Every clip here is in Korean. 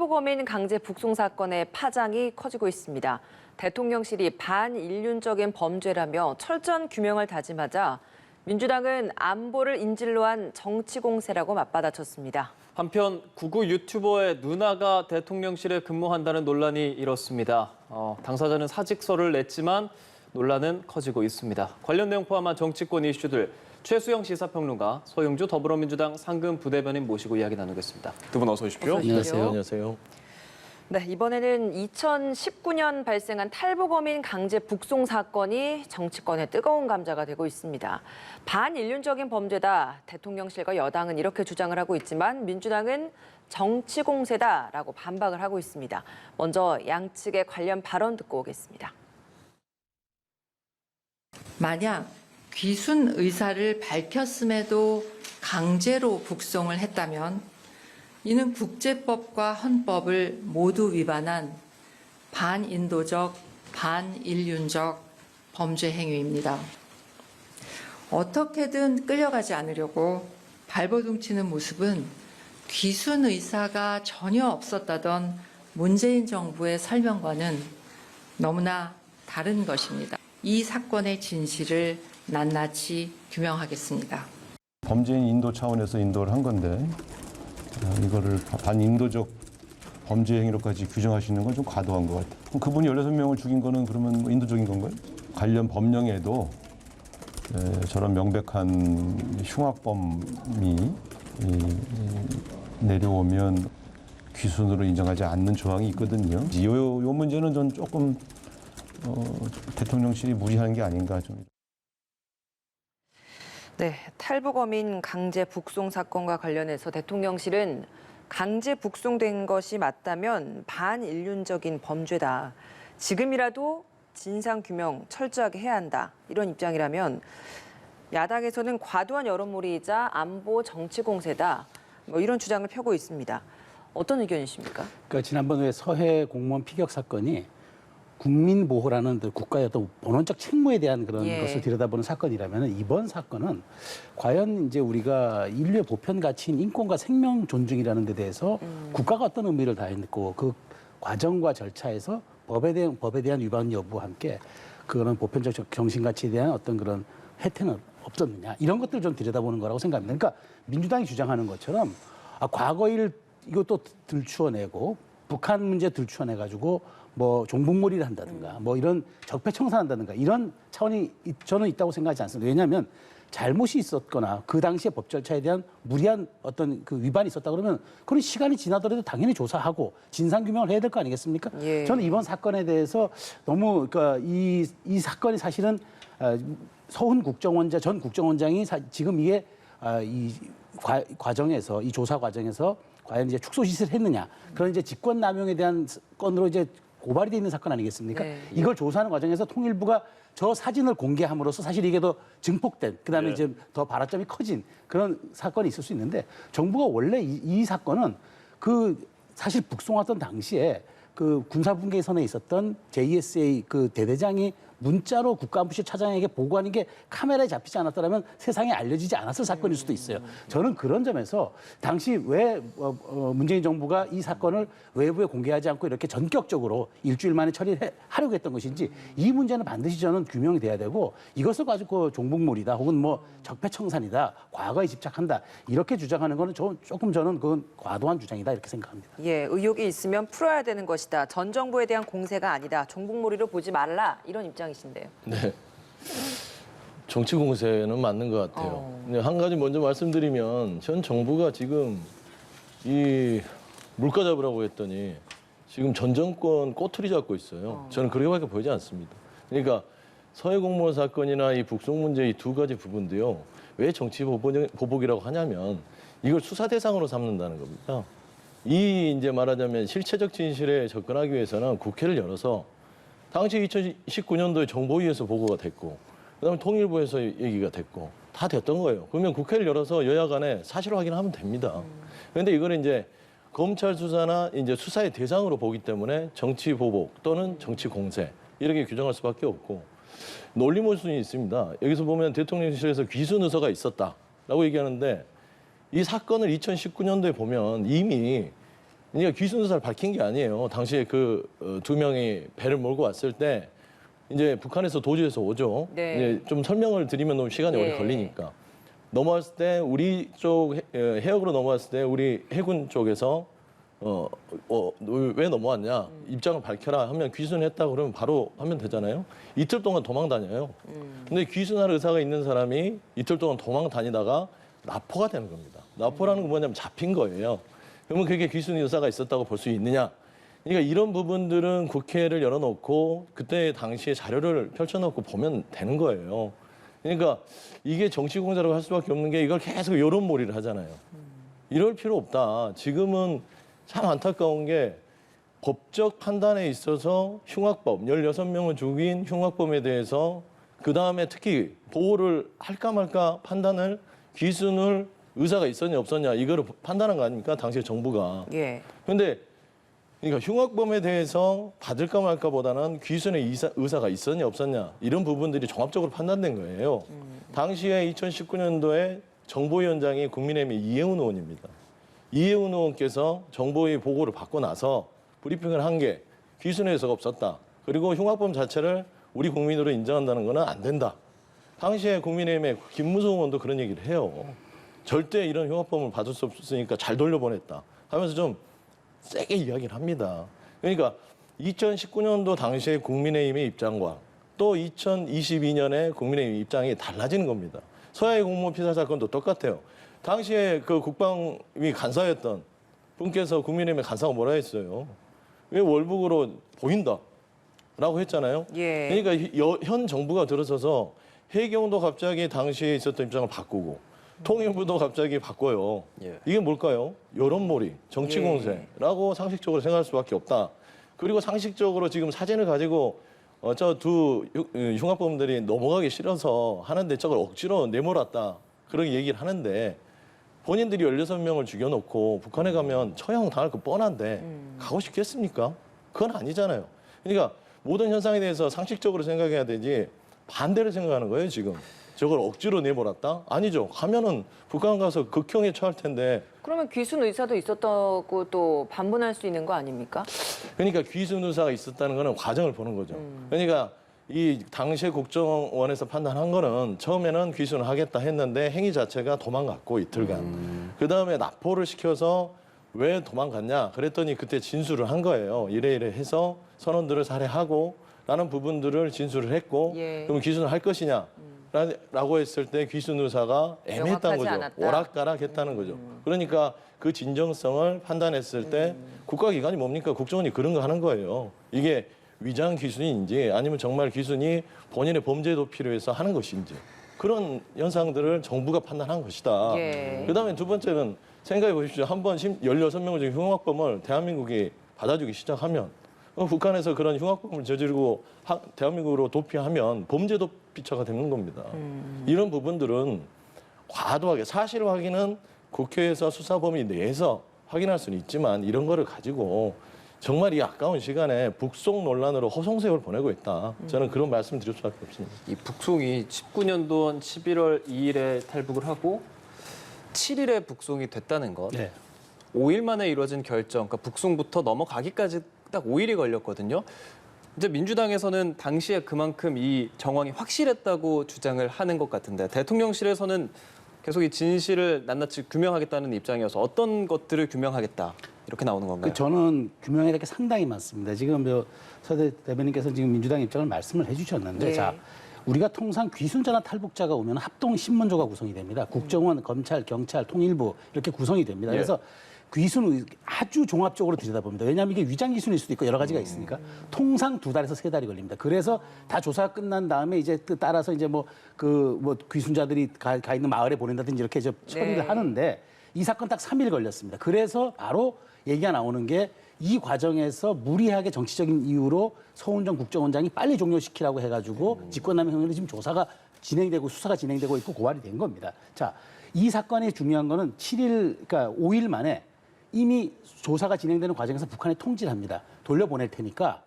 탈북어민 강제 북송 사건의 파장이 커지고 있습니다. 대통령실이 반인륜적인 범죄라며 철저한 규명을 다짐하자 민주당은 안보를 인질로 한 정치 공세라고 맞받아쳤습니다. 한편 구구 유튜버의 누나가 대통령실에 근무한다는 논란이 일었습니다. 당사자는 사직서를 냈지만 논란은 커지고 있습니다. 관련 내용 포함한 정치권 이슈들 최수영 시사평론가, 서영주 더불어민주당 상근 부대변인 모시고 이야기 나누겠습니다. 두 분 어서 오십시오. 안녕하세요. 안녕하세요. 네, 이번에는 2019년 발생한 탈북어민 강제 북송 사건이 정치권의 뜨거운 감자가 되고 있습니다. 반인륜적인 범죄다. 대통령실과 여당은 이렇게 주장을 하고 있지만 민주당은 정치 공세다라고 반박을 하고 있습니다. 먼저 양측의 관련 발언 듣고 오겠습니다. 만약 귀순 의사를 밝혔음에도 강제로 북송을 했다면 이는 국제법과 헌법을 모두 위반한 반인도적, 반인륜적 범죄 행위입니다. 어떻게든 끌려가지 않으려고 발버둥치는 모습은 귀순 의사가 전혀 없었다던 문재인 정부의 설명과는 너무나 다른 것입니다. 이 사건의 진실을 낱낱이 규명하겠습니다. 범죄인 인도 차원에서 인도를 한 건데 이거를 반인도적 범죄 행위로까지 규정하시는 건 좀 과도한 것 같아요. 그럼 그분이 16명을 죽인 거는 그러면 뭐 인도적인 건가요? 관련 법령에도 저런 명백한 흉악범이 내려오면 귀순으로 인정하지 않는 조항이 있거든요. 이 문제는 전 조금 대통령실이 무리하는 게 아닌가 좀. 네, 탈북어민 강제 북송 사건과 관련해서 대통령실은 강제 북송된 것이 맞다면 반인륜적인 범죄다. 지금이라도 진상규명 철저하게 해야 한다. 이런 입장이라면 야당에서는 과도한 여론몰이이자 안보 정치 공세다. 뭐 이런 주장을 펴고 있습니다. 어떤 의견이십니까? 그러니까 지난번에 서해 공무원 피격 사건이 국민보호라는 국가의 어떤 본원적 책무에 대한 그런 것을 들여다보는 사건이라면 이번 사건은 과연 이제 우리가 인류의 보편 가치인 인권과 생명 존중이라는 데 대해서 국가가 어떤 의미를 다했고 그 과정과 절차에서 법에 대한 위반 여부와 함께 그거는 보편적 정신 가치에 대한 어떤 그런 혜택은 없었느냐 이런 것들을 좀 들여다보는 거라고 생각합니다. 그러니까 민주당이 주장하는 것처럼 과거 일 이것도 들추어내고 북한 문제 들추어내가지고 뭐 종북몰이를 한다든가 뭐 이런 적폐청산한다든가 이런 차원이 저는 있다고 생각하지 않습니다. 왜냐하면 잘못이 있었거나 그 당시의 법 절차에 대한 무리한 어떤 그 위반이 있었다 그러면 그런 시간이 지나더라도 당연히 조사하고 진상규명을 해야 될 거 아니겠습니까? 예. 저는 이번 사건에 대해서 너무 그러니까 이 사건이 사실은 서훈 국정원장 전 국정원장이 지금 이게 이 과정에서 이 조사 과정에서 과연 이제 축소 지시를 했느냐 그런 이제 직권남용에 대한 건으로 이제 고발이 돼 있는 사건 아니겠습니까? 네. 이걸 조사하는 과정에서 통일부가 저 사진을 공개함으로써 사실 이게 더 증폭된 그다음에 이제 더 발화점이 커진 그런 사건이 있을 수 있는데 정부가 원래 이 사건은 그 사실 북송하던 당시에 그 군사분계선에 있었던 JSA 그 대대장이 문자로 국가안보실 차장에게 보고하는 게 카메라에 잡히지 않았더라면 세상에 알려지지 않았을 사건일 수도 있어요. 저는 그런 점에서 당시 왜 문재인 정부가 이 사건을 외부에 공개하지 않고 이렇게 전격적으로 일주일 만에 처리하려고 했던 것인지 이 문제는 반드시 저는 규명이 돼야 되고 이것을 가지고 종북몰이다 혹은 뭐 적폐청산이다 과거에 집착한다 이렇게 주장하는 거는 조금 저는 그건 과도한 주장이다 이렇게 생각합니다. 예, 의혹이 있으면 풀어야 되는 것이다. 전 정부에 대한 공세가 아니다. 종북몰이로 보지 말라. 이런 입장이신데요. 네. 정치 공세는 맞는 것 같아요. 근데 한 가지 먼저 말씀드리면 전 정부가 지금 이 물가 잡으라고 했더니 지금 전 정권 꼬투리 잡고 있어요. 저는 그렇게밖에 보이지 않습니다. 그러니까 서해 공무원 사건이나 이 북송 문제 이 두 가지 부분도요. 왜 정치 보복이라고 하냐면 이걸 수사 대상으로 삼는다는 겁니다. 이 이제 말하자면 실체적 진실에 접근하기 위해서는 국회를 열어서 당시 2019년도에 정보위에서 보고가 됐고 그다음에 통일부에서 얘기가 됐고 다 됐던 거예요. 그러면 국회를 열어서 여야 간에 사실 확인하면 됩니다. 그런데 이거는 이제 검찰 수사나 이제 수사의 대상으로 보기 때문에 정치 보복 또는 정치 공세 이렇게 규정할 수밖에 없고 논리 모순이 있습니다. 여기서 보면 대통령실에서 귀순 의사가 있었다라고 얘기하는데 이 사건을 2019년도에 보면 이미 그러니까 귀순 의사를 밝힌 게 아니에요. 당시에 그 두 명이 배를 몰고 왔을 때 이제 북한에서 도주해서 오죠. 네. 이제 좀 설명을 드리면 너무 시간이 네. 오래 걸리니까. 넘어왔을 때 우리 쪽 해역으로 넘어왔을 때 우리 해군 쪽에서 왜 넘어왔냐 입장을 밝혀라 하면 귀순했다 그러면 바로 하면 되잖아요. 이틀 동안 도망 다녀요. 근데 귀순할 의사가 있는 사람이 이틀 동안 도망 다니다가 납포가 되는 겁니다. 납포라는 건 뭐냐면 잡힌 거예요. 그러면 그게 귀순 의사가 있었다고 볼 수 있느냐? 그러니까 이런 부분들은 국회를 열어놓고 그때 당시에 자료를 펼쳐놓고 보면 되는 거예요. 그러니까 이게 정치공작라고 할 수밖에 없는 게 이걸 계속 여론몰이를 하잖아요. 이럴 필요 없다. 지금은 참 안타까운 게 법적 판단에 있어서 흉악범, 16명을 죽인 흉악범에 대해서 그다음에 특히 보호를 할까 말까 판단을 귀순을 의사가 있었냐 없었냐 이거를 판단한 거 아닙니까? 당시에 정부가. 예. 근데 그러니까 흉악범에 대해서 받을까 말까보다는 귀순의 의사가 있었냐 없었냐 이런 부분들이 종합적으로 판단된 거예요. 당시에 2019년도에 정보위원장이 국민의힘의 이해운 의원입니다. 이해운 의원께서 정보위 보고를 받고 나서 브리핑을 한 게 귀순의 의사가 없었다. 그리고 흉악범 자체를 우리 국민으로 인정한다는 거는 안 된다. 당시에 국민의힘의 김무성 의원도 그런 얘기를 해요. 절대 이런 흉악범을 받을 수 없으니까 잘 돌려보냈다 하면서 좀 세게 이야기를 합니다. 그러니까 2019년도 당시에 국민의힘의 입장과 또 2022년에 국민의힘 입장이 달라지는 겁니다. 서해 공무원 피살 사건도 똑같아요. 당시에 그 국방위 간사였던 분께서 국민의힘의 간사가 뭐라 했어요? 왜 월북으로 보인다라고 했잖아요. 예. 그러니까 현 정부가 들어서서 해경도 갑자기 당시에 있었던 입장을 바꾸고 통일부도 갑자기 바꿔요. 예. 이게 뭘까요? 여론몰이, 정치 공세라고 상식적으로 생각할 수밖에 없다. 그리고 상식적으로 지금 사진을 가지고 저 두 흉악범들이 넘어가기 싫어서 하는데 저걸 억지로 내몰았다. 그런 얘기를 하는데 본인들이 16명을 죽여놓고 북한에 가면 처형 당할 거 뻔한데 가고 싶겠습니까? 그건 아니잖아요. 그러니까 모든 현상에 대해서 상식적으로 생각해야 되지 반대로 생각하는 거예요, 지금. 저걸 억지로 내몰았다? 아니죠. 가면은 북한 가서 극형에 처할 텐데. 그러면 귀순 의사도 있었다고 또 반문할 수 있는 거 아닙니까? 그러니까 귀순 의사가 있었다는 거는 과정을 보는 거죠. 그러니까 이 당시에 국정원에서 판단한 거는 처음에는 귀순을 하겠다 했는데 행위 자체가 도망갔고 이틀간. 그다음에 납포를 시켜서 왜 도망갔냐? 그랬더니 그때 진술을 한 거예요. 이래 해서 선원들을 살해하고 라는 부분들을 진술을 했고 예. 그럼 귀순을 할 것이냐? 라고 했을 때 귀순 의사가 애매했다는 명확하지 거죠. 않았다. 오락가락했다는 거죠. 그러니까 그 진정성을 판단했을 때 국가기관이 뭡니까? 국정원이 그런 거 하는 거예요. 이게 위장 귀순인지 아니면 정말 귀순이 본인의 범죄 도피를 위해서 하는 것인지 그런 현상들을 정부가 판단한 것이다. 예. 그다음에 두 번째는 생각해 보십시오. 한번 16명을 중에 흉악범을 대한민국이 받아주기 시작하면 북한에서 그런 흉악범을 저지르고 대한민국으로 도피하면 범죄 도피처가 되는 겁니다. 이런 부분들은 과도하게 사실 확인은 국회에서 수사 범위 내에서 확인할 수는 있지만 이런 거를 가지고 정말 이 아까운 시간에 북송 논란으로 허송세월 보내고 있다. 저는 그런 말씀을 드릴 수밖에 없습니다. 이 북송이 19년도 11월 2일에 탈북을 하고 7일에 북송이 됐다는 것. 네. 5일 만에 이루어진 결정, 그러니까 북송부터 넘어가기까지 딱 5일이 걸렸거든요. 이제 민주당에서는 당시에 그만큼 이 정황이 확실했다고 주장을 하는 것 같은데 대통령실에서는 계속 이 진실을 낱낱이 규명하겠다는 입장이어서 어떤 것들을 규명하겠다 이렇게 나오는 건가요? 저는 규명해야 될 게 상당히 많습니다. 지금 서 대변인께서 지금 민주당 입장을 말씀을 해주셨는데, 예. 자 우리가 통상 귀순자나 탈북자가 오면 합동 신문조가 구성이 됩니다. 국정원, 검찰, 경찰, 통일부 이렇게 구성이 됩니다. 그래서 귀순 아주 종합적으로 들여다봅니다. 왜냐하면 이게 위장 귀순일 수도 있고 여러 가지가 있으니까 통상 2달에서 3달이 걸립니다. 그래서 다 조사가 끝난 다음에 이제 따라서 이제 귀순자들이 가 있는 마을에 보낸다든지 이렇게 이제 처리를 하는데 이 사건 딱 3일 걸렸습니다. 그래서 바로 얘기가 나오는 게 이 과정에서 무리하게 정치적인 이유로 서훈정 국정원장이 빨리 종료시키라고 해가지고 직권남용 혐의로 지금 조사가 진행되고 수사가 진행되고 있고 고발이 된 겁니다. 자, 이 사건이 중요한 거는 그러니까 5일 만에 이미 조사가 진행되는 과정에서 북한에 통지를 합니다. 돌려보낼 테니까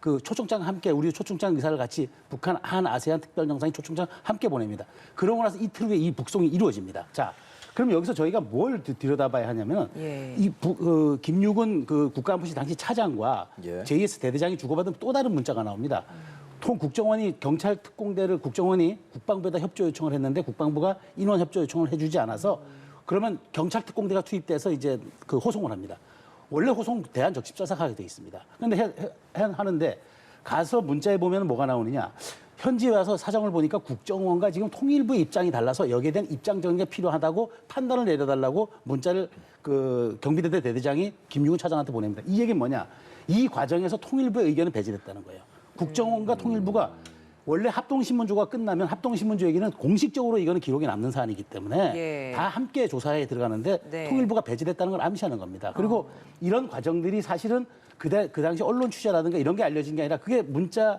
그 초청장 함께 우리 초청장 의사를 같이 북한 한 아세안 특별정상이 초청장 함께 보냅니다. 그러고 나서 이틀 후에 이 북송이 이루어집니다. 자, 그럼 여기서 저희가 뭘 들여다봐야 하냐면 예. 김육은 그 국가안보실 당시 차장과 예. JS 대대장이 주고받은 또 다른 문자가 나옵니다. 국정원이 경찰 특공대를 국정원이 국방부에다 협조 요청을 했는데 국방부가 인원 협조 요청을 해주지 않아서 그러면 경찰 특공대가 투입돼서 이제 그 호송을 합니다. 원래 호송 대한 적십자사하게 돼 있습니다. 그런데 하는데 가서 문자에 보면 뭐가 나오느냐? 현지에 와서 사정을 보니까 국정원과 지금 통일부의 입장이 달라서 여기에 대한 입장 정리가 필요하다고 판단을 내려달라고 문자를 그 경비대대 대대장이 김육은 차장한테 보냅니다. 이 얘기는 뭐냐? 이 과정에서 통일부의 의견은 배제됐다는 거예요. 국정원과 통일부가 원래 합동신문조가 끝나면 합동신문조 얘기는 공식적으로 이거는 기록에 남는 사안이기 때문에 예. 다 함께 조사에 들어가는데 네. 통일부가 배제됐다는 걸 암시하는 겁니다. 그리고 이런 과정들이 사실은 그 당시 언론 취재라든가 이런 게 알려진 게 아니라 그게 문자에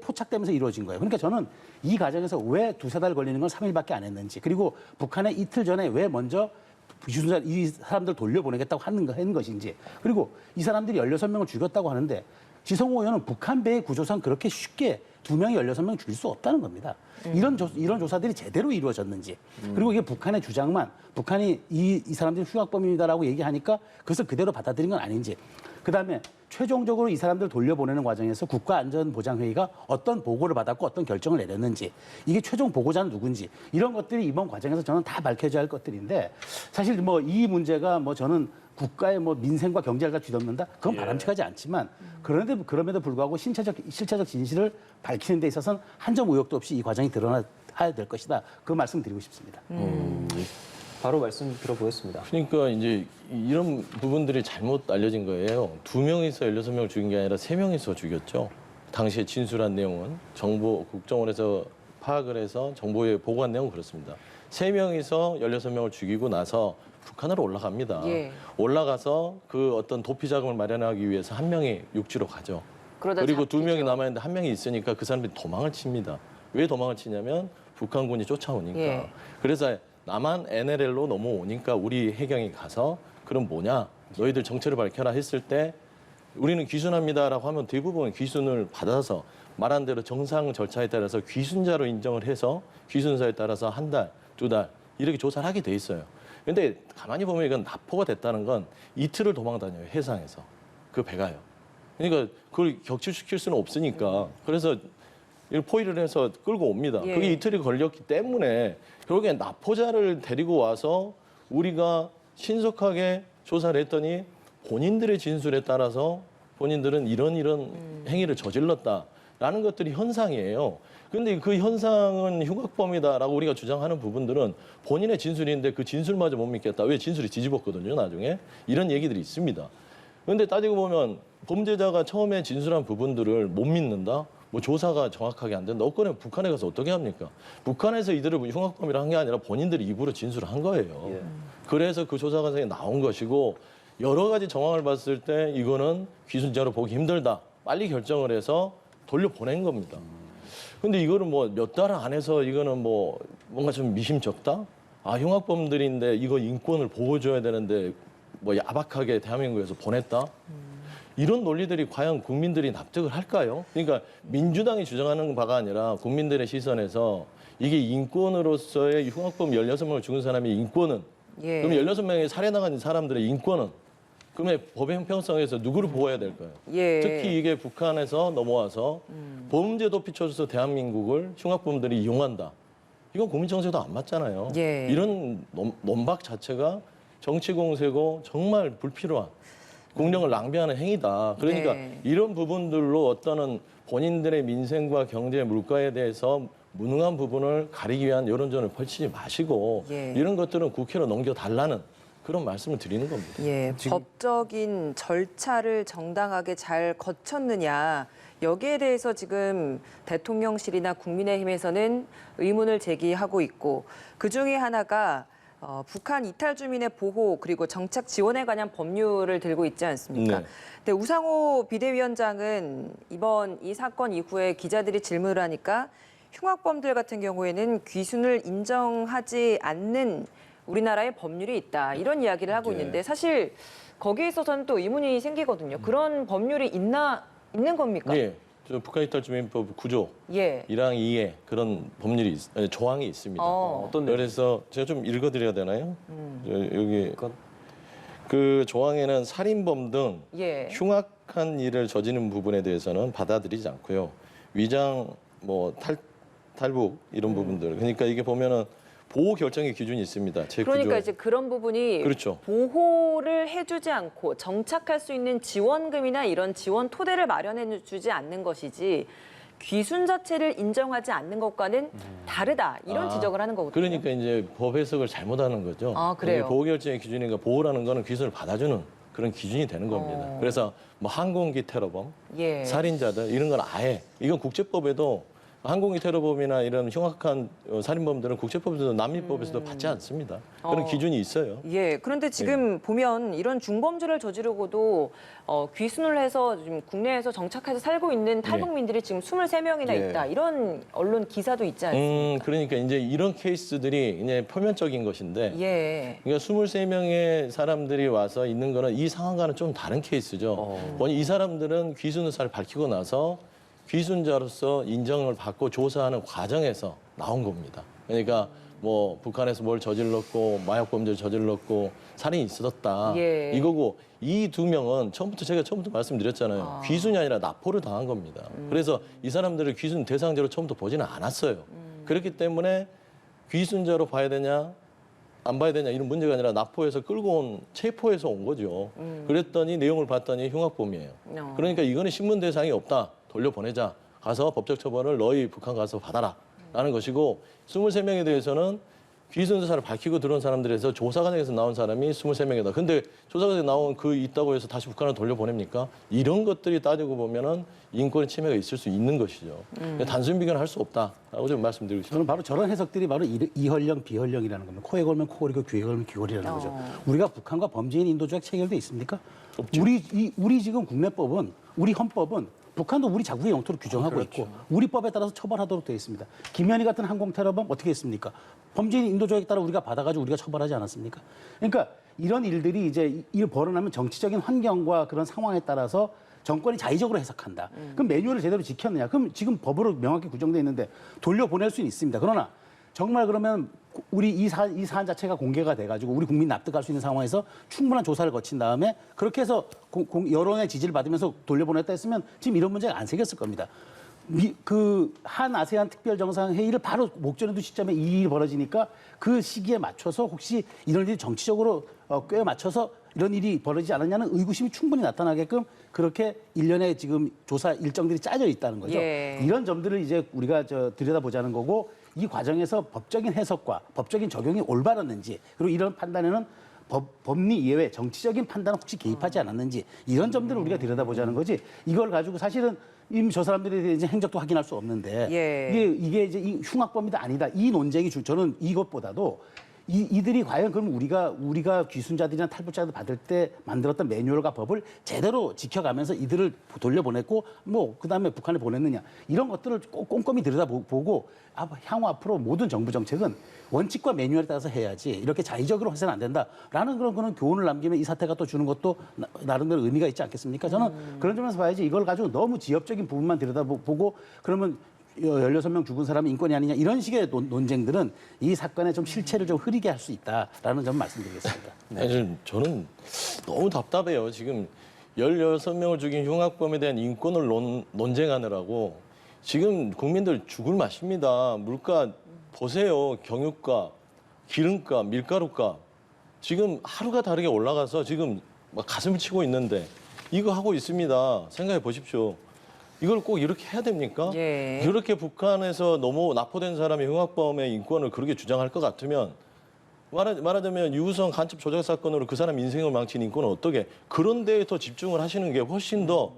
포착되면서 이루어진 거예요. 그러니까 저는 이 과정에서 왜 2-3달 걸리는 건 3일밖에 안 했는지, 그리고 북한에 이틀 전에 왜 먼저 이 사람들 돌려보내겠다고 하는 것인지, 그리고 이 사람들이 16명을 죽였다고 하는데 지성호 의원은 북한 배의 구조상 그렇게 쉽게 2명이 16명 죽일 수 없다는 겁니다. 이런 조사들이 제대로 이루어졌는지, 그리고 이게 북한의 주장만, 북한이 이 사람들이 흉악범입니다라고 얘기하니까 그것을 그대로 받아들인 건 아닌지, 그다음에 최종적으로 이 사람들 돌려보내는 과정에서 국가안전보장회의가 어떤 보고를 받았고 어떤 결정을 내렸는지, 이게 최종 보고자는 누군지, 이런 것들이 이번 과정에서 저는 다 밝혀져야 할 것들인데, 사실 뭐 이 문제가 뭐 저는 국가의 뭐 민생과 경제를 다 뒤덮는다? 그건 바람직하지 않지만, 그럼에도 불구하고 실체적 진실을 밝히는 데 있어서는 한 점 의혹도 없이 이 과정이 드러나야 될 것이다. 그 말씀 드리고 싶습니다. 바로 말씀 들어보겠습니다. 그러니까 이제 이런 부분들이 잘못 알려진 거예요. 2명이서 16명을 죽인 게 아니라 3명이서 죽였죠. 당시에 진술한 내용은 국정원에서 파악을 해서 정보에 보고한 내용은 그렇습니다. 3명이서 16명을 죽이고 나서 북한으로 올라갑니다. 예. 올라가서 그 어떤 도피 자금을 마련하기 위해서 1명이 육지로 가죠. 그러다 그리고 잡히죠. 2명이 남아있는데 1명이 있으니까 그 사람들이 도망을 칩니다. 왜 도망을 치냐면 북한군이 쫓아오니까. 예. 그래서 남한 NLL로 넘어오니까 우리 해경이 가서 그럼 뭐냐? 너희들 정체를 밝혀라 했을 때 우리는 귀순합니다라고 하면 대부분 귀순을 받아서 말한 대로 정상 절차에 따라서 귀순자로 인정을 해서 귀순사에 따라서 1달, 2달 이렇게 조사를 하게 돼 있어요. 근데 가만히 보면 이건 납포가 됐다는 건 이틀을 도망 다녀요. 해상에서. 그 배가요. 그러니까 그걸 격추시킬 수는 없으니까. 그래서 이걸 포위를 해서 끌고 옵니다. 예. 그게 이틀이 걸렸기 때문에 결국에 납포자를 데리고 와서 우리가 신속하게 조사를 했더니 본인들의 진술에 따라서 본인들은 이런 행위를 저질렀다라는 것들이 현상이에요. 그런데 그 현상은 흉악범이다라고 우리가 주장하는 부분들은 본인의 진술인데 그 진술마저 못 믿겠다. 왜 진술이 뒤집었거든요, 나중에. 이런 얘기들이 있습니다. 그런데 따지고 보면 범죄자가 처음에 진술한 부분들을 못 믿는다? 뭐 조사가 정확하게 안 된다. 어건에 북한에 가서 어떻게 합니까? 북한에서 이들을 흉악범이라 한 게 아니라 본인들이 입으로 진술을 한 거예요. 예. 그래서 그 조사 과정에 나온 것이고 여러 가지 정황을 봤을 때 이거는 귀순자로 보기 힘들다. 빨리 결정을 해서 돌려보낸 겁니다. 근데 이거를 뭐 몇 달 안에서 이거는 뭐 뭔가 좀 미심쩍다? 아, 흉악범들인데 이거 인권을 보호줘야 되는데 뭐 야박하게 대한민국에서 보냈다? 이런 논리들이 과연 국민들이 납득을 할까요? 그러니까 민주당이 주장하는 바가 아니라 국민들의 시선에서 이게 인권으로서의 흉악범 16명을 죽은 사람의 인권은 예. 그럼 16명의 살해당한 사람들의 인권은 그러면 법의 형평성에서 누구를 보호해야 될까요? 예. 특히 이게 북한에서 넘어와서 범죄 도피처로서 대한민국을 흉악범들이 이용한다. 이건 국민정서도 안 맞잖아요. 예. 이런 논박 자체가 정치 공세고 정말 불필요한 국력을 낭비하는 행위다. 그러니까 네. 이런 부분들로 어떤 본인들의 민생과 경제, 물가에 대해서 무능한 부분을 가리기 위한 여론전을 펼치지 마시고 예. 이런 것들은 국회로 넘겨달라는 그런 말씀을 드리는 겁니다. 예, 법적인 절차를 정당하게 잘 거쳤느냐, 여기에 대해서 지금 대통령실이나 국민의힘에서는 의문을 제기하고 있고, 그중에 하나가 북한 이탈 주민의 보호 그리고 정착 지원에 관한 법률을 들고 있지 않습니까? 네. 근데 우상호 비대위원장은 이번 이 사건 이후에 기자들이 질문을 하니까 흉악범들 같은 경우에는 귀순을 인정하지 않는 우리나라의 법률이 있다, 이런 이야기를 하고 네. 있는데, 사실 거기에 있어서는 또 의문이 생기거든요. 그런 법률이 있는 겁니까? 예. 저 북한 이탈주민법 9조 예. 1항 2에 그런 법률이 조항이 있습니다. 어떤 내용? 그래서 제가 좀 읽어드려야 되나요? 여기 그 조항에는 살인범 등 예. 흉악한 일을 저지른 부분에 대해서는 받아들이지 않고요. 위장, 탈북 이런 부분들. 그러니까 이게 보면은 보호 결정의 기준이 있습니다. 제9조. 그러니까 이제 그런 부분이 그렇죠. 보호를 해주지 않고 정착할 수 있는 지원금이나 이런 지원 토대를 마련해주지 않는 것이지 귀순 자체를 인정하지 않는 것과는 다르다 이런 지적을 하는 거거든요. 그러니까 이제 법 해석을 잘못하는 거죠. 아, 그래요? 보호 결정의 기준이니까 보호라는 거는 귀순을 받아주는 그런 기준이 되는 겁니다. 그래서 뭐 항공기 테러범, 예. 살인자들 이런 건 아예 이건 국제법에도 항공기 테러범이나 이런 흉악한 살인범들은 국제법에서도 난민법에서도 받지 않습니다. 그런 기준이 있어요. 예. 그런데 지금 보면 이런 중범죄를 저지르고도 귀순을 해서 지금 국내에서 정착해서 살고 있는 탈북민들이 지금 23명이나 예. 있다. 이런 언론 기사도 있지 않습니까? 그러니까 이제 이런 케이스들이 이제 표면적인 것인데 예. 그러니까 23명의 사람들이 와서 있는 거는 이 상황과는 좀 다른 케이스죠. 이 사람들은 귀순 의사를 밝히고 나서 귀순자로서 인정을 받고 조사하는 과정에서 나온 겁니다. 그러니까 뭐 북한에서 뭘 저질렀고 마약 범죄를 저질렀고 살인이 있었다. 예. 이거고 이 2명은 제가 처음부터 말씀드렸잖아요. 귀순이 아니라 납포를 당한 겁니다. 그래서 이 사람들을 귀순 대상자로 처음부터 보지는 않았어요. 그렇기 때문에 귀순자로 봐야 되냐 안 봐야 되냐 이런 문제가 아니라 납포해서 끌고 온 체포해서 온 거죠. 그랬더니 내용을 봤더니 흉악범이에요. 그러니까 이거는 신문 대상이 없다. 돌려보내자. 가서 법적 처벌을 너희 북한 가서 받아라. 라는 것이고 23명에 대해서는 귀순 의사를 밝히고 들어온 사람들에서 조사 과정에서 나온 사람이 23명이다. 근데 조사 과정에 나온 있다고 해서 다시 북한을 돌려보냅니까? 이런 것들이 따지고 보면은 인권 침해가 있을 수 있는 것이죠. 단순 비교는 할 수 없다라고 좀 말씀드리고 싶습니다. 저는 바로 저런 해석들이 바로 이헐령 비헐령이라는 겁니다. 코에 걸면 코골이고 귀에 걸면 귀골이라는 거죠. 우리가 북한과 범죄인 인도 조약 체결돼 있습니까? 없죠. 우리 지금 국내법은 우리 헌법은 북한도 우리 자국의 영토를 규정하고 있고 우리 법에 따라서 처벌하도록 되어 있습니다. 김현희 같은 항공 테러범 어떻게 했습니까? 범죄인 인도 조약에 따라 우리가 받아가지고 우리가 처벌하지 않았습니까? 그러니까 이런 일들이 이제 벌어나면 정치적인 환경과 그런 상황에 따라서 정권이 자의적으로 해석한다. 그럼 매뉴얼을 제대로 지켰느냐? 그럼 지금 법으로 명확히 규정돼 있는데 돌려보낼 수는 있습니다. 그러나 정말 그러면 우리 이 사안 자체가 공개가 돼가지고 우리 국민 납득할 수 있는 상황에서 충분한 조사를 거친 다음에 그렇게 해서 여론의 지지를 받으면서 돌려보냈다 했으면 지금 이런 문제가 안 생겼을 겁니다. 한 아세안 특별정상회의를 바로 목전에 두 시점에 이 일이 벌어지니까 그 시기에 맞춰서 혹시 이런 일이 정치적으로 꽤 맞춰서 이런 일이 벌어지지 않았냐는 의구심이 충분히 나타나게끔 그렇게 일련의 지금 조사 일정들이 짜져 있다는 거죠. 예. 이런 점들을 이제 우리가 들여다보자는 거고 이 과정에서 법적인 해석과 법적인 적용이 올바랐는지 그리고 이런 판단에는 법리 이외에 정치적인 판단은 혹시 개입하지 않았는지 이런 점들을 우리가 들여다보자는 거지 이걸 가지고 사실은 이미 저 사람들에 대해 이제 행적도 확인할 수 없는데 예. 이게 이제 흉악범이다 아니다 이 논쟁이 저는 이것보다도 이들이 과연 그럼 우리가 귀순자들이나 탈북자들 받을 때 만들었던 매뉴얼과 법을 제대로 지켜가면서 이들을 돌려보냈고 뭐 그다음에 북한에 보냈느냐 이런 것들을 꼼꼼히 들여다보고 향후 앞으로 모든 정부 정책은 원칙과 매뉴얼에 따라서 해야지 이렇게 자의적으로 해서는 안 된다라는 그런 교훈을 남기면 이 사태가 또 주는 것도 나름대로 의미가 있지 않겠습니까? 저는 그런 점에서 봐야지 이걸 가지고 너무 지엽적인 부분만 들여다보고 그러면 16명 죽은 사람이 인권이 아니냐 이런 식의 논쟁들은 이 사건의 좀 실체를 좀 흐리게 할 수 있다라는 점 말씀드리겠습니다. 아니, 저는 너무 답답해요. 지금 16명을 죽인 흉악범에 대한 인권을 논쟁하느라고 지금 국민들 죽을 맛입니다. 물가 보세요. 경유가, 기름값, 밀가루값 지금 하루가 다르게 올라가서 지금 막 가슴을 치고 있는데 이거 하고 있습니다. 생각해 보십시오. 이걸 꼭 이렇게 해야 됩니까? 예. 이렇게 북한에서 너무 납포된 사람이 흉악범의 인권을 그렇게 주장할 것 같으면 말하자면 유우성 간첩 조작 사건으로 그 사람 인생을 망친 인권은 어떻게 그런 데에 더 집중을 하시는 게 훨씬 더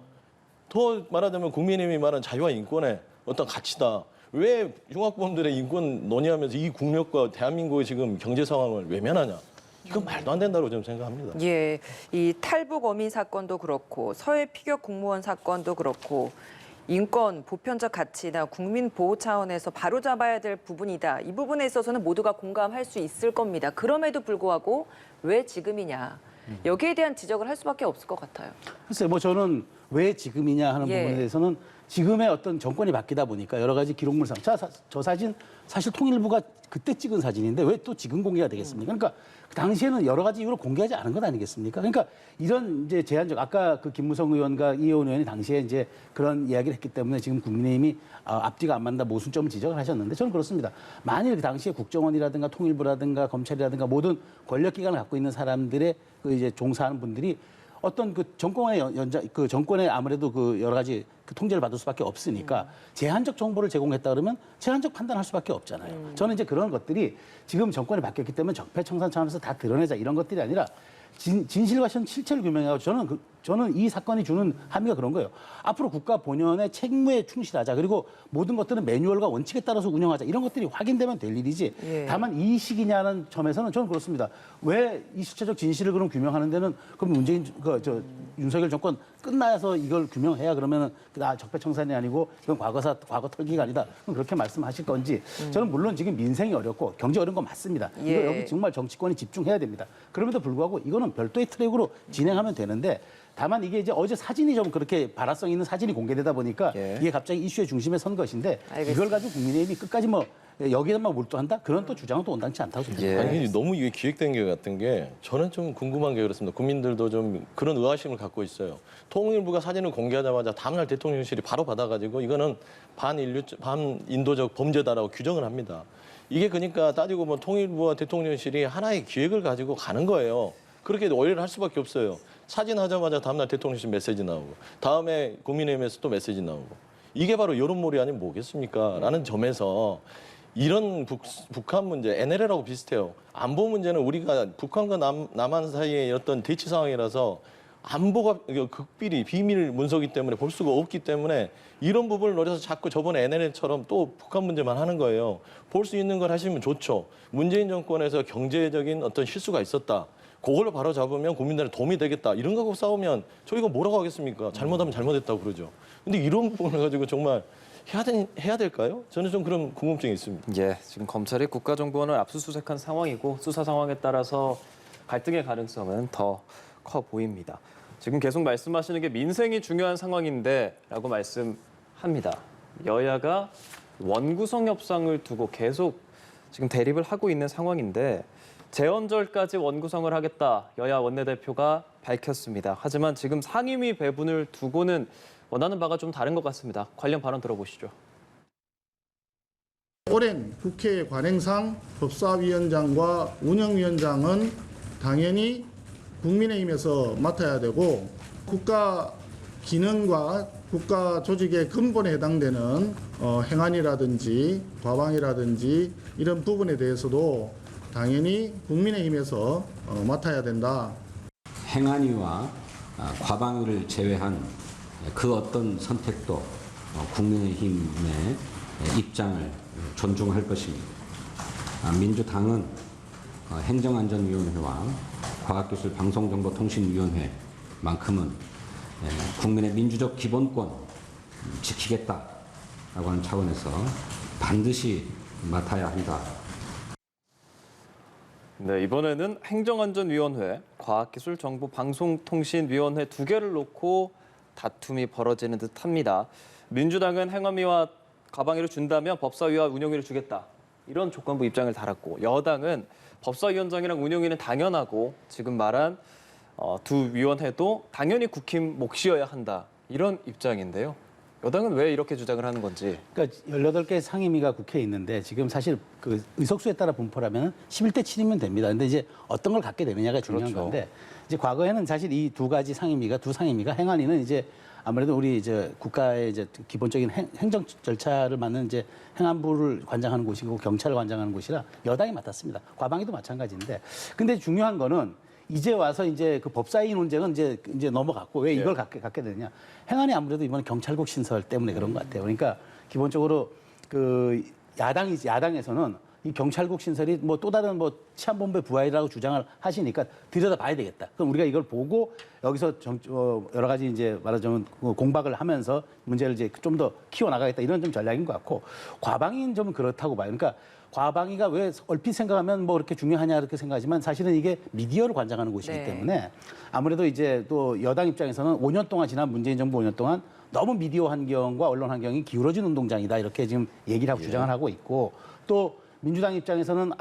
말하자면 국민의힘이 말한 자유와 인권의 어떤 가치다. 왜 흉악범들의 인권 논의하면서 이 국력과 대한민국의 지금 경제 상황을 외면하냐. 이건 말도 안 된다고 저는 생각합니다. 예, 이 탈북 어민 사건도 그렇고 서해 피격 공무원 사건도 그렇고 인권, 보편적 가치나 국민 보호 차원에서 바로잡아야 될 부분이다. 이 부분에 있어서는 모두가 공감할 수 있을 겁니다. 그럼에도 불구하고 왜 지금이냐. 여기에 대한 지적을 할 수밖에 없을 것 같아요. 글쎄요, 뭐 저는 왜 지금이냐 하는 예. 부분에 대해서는 지금의 어떤 정권이 바뀌다 보니까 여러 가지 기록물상, 저 사진 사실 통일부가 그때 찍은 사진인데 왜 또 지금 공개가 되겠습니까? 그러니까 그 당시에는 여러 가지 이유로 공개하지 않은 것 아니겠습니까? 그러니까 이런 이제 제한적, 아까 그 김무성 의원과 이혜원 의원이 당시에 이제 그런 이야기를 했기 때문에 지금 국민의힘이 앞뒤가 안 맞는다 모순점을 지적을 하셨는데 저는 그렇습니다. 만일 그 당시에 국정원이라든가 통일부라든가 검찰이라든가 모든 권력기관을 갖고 있는 사람들의 그 이제 종사하는 분들이 어떤 그 정권의 그 정권의 아무래도 그 여러 가지 그 통제를 받을 수밖에 없으니까 제한적 정보를 제공했다 그러면 제한적 판단할 수밖에 없잖아요. 저는 이제 그런 것들이 지금 정권이 바뀌었기 때문에 적폐청산 차원에서 다 드러내자 이런 것들이 아니라 진실과 실체를 규명하고 저는 이 사건이 주는 함의가 그런 거예요. 앞으로 국가 본연의 책무에 충실하자. 그리고 모든 것들은 매뉴얼과 원칙에 따라서 운영하자. 이런 것들이 확인되면 될 일이지. 예. 다만 이 시기냐는 점에서는 저는 그렇습니다. 왜 이 실체적 진실을 그럼 규명하는 데는 그럼 윤석열 정권 끝나서 이걸 규명해야 그러면은 적폐청산이 아니고 이건 과거 털기가 아니다. 그럼 그렇게 말씀하실 건지. 저는 물론 지금 민생이 어렵고 경제 어려운 건 맞습니다. 예. 이거 여기 정말 정치권이 집중해야 됩니다. 그럼에도 불구하고 이거는 별도의 트랙으로 진행하면 되는데 다만 이게 이제 어제 사진이 좀 그렇게 발화성 있는 사진이 공개되다 보니까 예. 이게 갑자기 이슈의 중심에 선 것인데 알겠습니다. 이걸 가지고 국민의힘이 끝까지 뭐 여기에만 몰두한다? 그런 또 주장은 또 온당치 않다고 생각합니다. 예. 아니, 너무 이게 기획된 게 같은 게 저는 좀 궁금한 게 그렇습니다. 국민들도 좀 그런 의아심을 갖고 있어요. 통일부가 사진을 공개하자마자 다음날 대통령실이 바로 받아가지고 이거는 반인도적 범죄다라고 규정을 합니다. 이게 그러니까 따지고 보면 통일부와 대통령실이 하나의 기획을 가지고 가는 거예요. 그렇게 오해를 할 수밖에 없어요. 사진 하자마자 다음날 대통령실 메시지 나오고 다음에 국민의힘에서 또 메시지 나오고 이게 바로 여론몰이 아니면 뭐겠습니까? 라는 점에서 이런 북한 문제, NLL하고 비슷해요. 안보 문제는 우리가 북한과 남한 사이의 어떤 대치 상황이라서 안보가 극비리, 비밀 문서기 때문에 볼 수가 없기 때문에 이런 부분을 노려서 자꾸 저번에 NLL처럼 또 북한 문제만 하는 거예요. 볼 수 있는 걸 하시면 좋죠. 문재인 정권에서 경제적인 어떤 실수가 있었다. 그걸로 바로 잡으면 국민들한테 도움이 되겠다. 이런 거 갖고 싸우면 저희가 뭐라고 하겠습니까? 잘못하면 잘못했다고 그러죠. 근데 이런 부분을 가지고 정말 해야 될까요? 저는 좀 그런 궁금증이 있습니다. 예, 지금 검찰이 국가정보원을 압수수색한 상황이고 수사 상황에 따라서 갈등의 가능성은 더 커 보입니다. 지금 계속 말씀하시는 게 민생이 중요한 상황인데라고 말씀합니다. 여야가 원구성 협상을 두고 계속 지금 대립을 하고 있는 상황인데 재헌절까지 원구성을 하겠다 여야 원내대표가 밝혔습니다. 하지만 지금 상임위 배분을 두고는 원하는 바가 좀 다른 것 같습니다. 관련 발언 들어보시죠. 오랜 국회 관행상 법사위원장과 운영위원장은 당연히 국민의힘에서 맡아야 되고 국가 기능과 국가 조직의 근본에 해당되는 행안이라든지 과방이라든지 이런 부분에 대해서도 당연히 국민의힘에서 맡아야 된다. 행안위와 과방위를 제외한 그 어떤 선택도 국민의힘의 입장을 존중할 것입니다. 민주당은 행정안전위원회와 과학기술방송정보통신위원회만큼은 국민의 민주적 기본권 지키겠다라고 하는 차원에서 반드시 맡아야 한다. 네, 이번에는 행정안전위원회, 과학기술정보방송통신위원회 두 개를 놓고 다툼이 벌어지는 듯합니다. 민주당은 행안위와 과방위를 준다면 법사위와 운영위를 주겠다. 이런 조건부 입장을 달았고 여당은 법사위원장이랑 운영위는 당연하고 지금 말한 두 위원회도 당연히 국힘 몫이어야 한다. 이런 입장인데요. 여당은 왜 이렇게 주장을 하는 건지. 그러니까 18개 상임위가 국회에 있는데 지금 사실 그 의석수에 따라 분포라면 11대 7이면 됩니다. 근데 이제 어떤 걸 갖게 되느냐가 중요한 그렇죠. 건데 이제 과거에는 사실 이 두 상임위가 행안위는 이제 아무래도 우리 이제 국가의 이제 기본적인 행정 절차를 맡는 이제 행안부를 관장하는 곳이고 경찰을 관장하는 곳이라 여당이 맡았습니다. 과방위도 마찬가지인데. 근데 중요한 거는 이제 와서 이제 그 법사위 논쟁은 이제 넘어갔고 왜 이걸 갖게 되느냐. 행안위 아무래도 이번에 경찰국 신설 때문에 그런 것 같아요. 그러니까 기본적으로 그 야당에서는 이 경찰국 신설이 뭐 또 다른 뭐 치안본부의 부하이라고 주장을 하시니까 들여다봐야 되겠다. 그럼 우리가 이걸 보고 여기서 여러 가지 이제 말하자면 공박을 하면서 문제를 이제 좀 더 키워나가겠다 이런 좀 전략인 것 같고 과방위는 좀 그렇다고 봐요. 그러니까 과방위가 왜 얼핏 생각하면 뭐 그렇게 중요하냐 이렇게 생각하지만 사실은 이게 미디어를 관장하는 곳이기 네. 때문에 아무래도 이제 또 여당 입장에서는 5년 동안 지난 문재인 정부 5년 동안 너무 미디어 환경과 언론 환경이 기울어진 운동장이다 이렇게 지금 얘기를 하고 주장을 하고 있고 또 민주당 입장에서는